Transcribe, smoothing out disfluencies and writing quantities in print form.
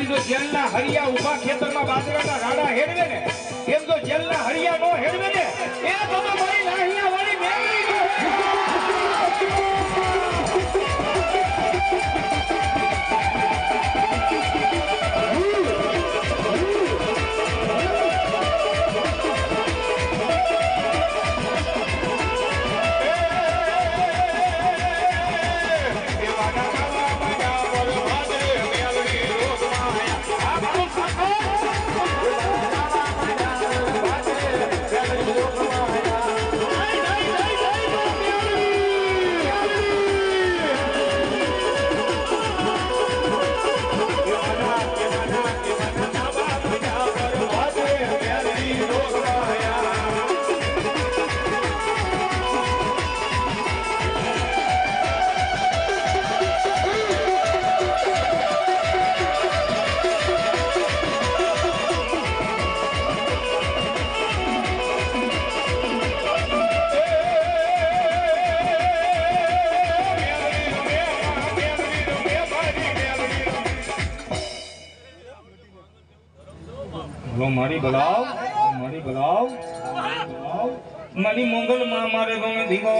મારી જો જેલના હરિયા ઉભા ખેતરમાં બાજરાના રાડા હેડવે ને એમ જો જેલના હરિયા નો હેડવે ને એ તો મારી લાહિયા વાળી મેમરી મારી બલાવ મારી મોંગલ માં મારે તો ધીમો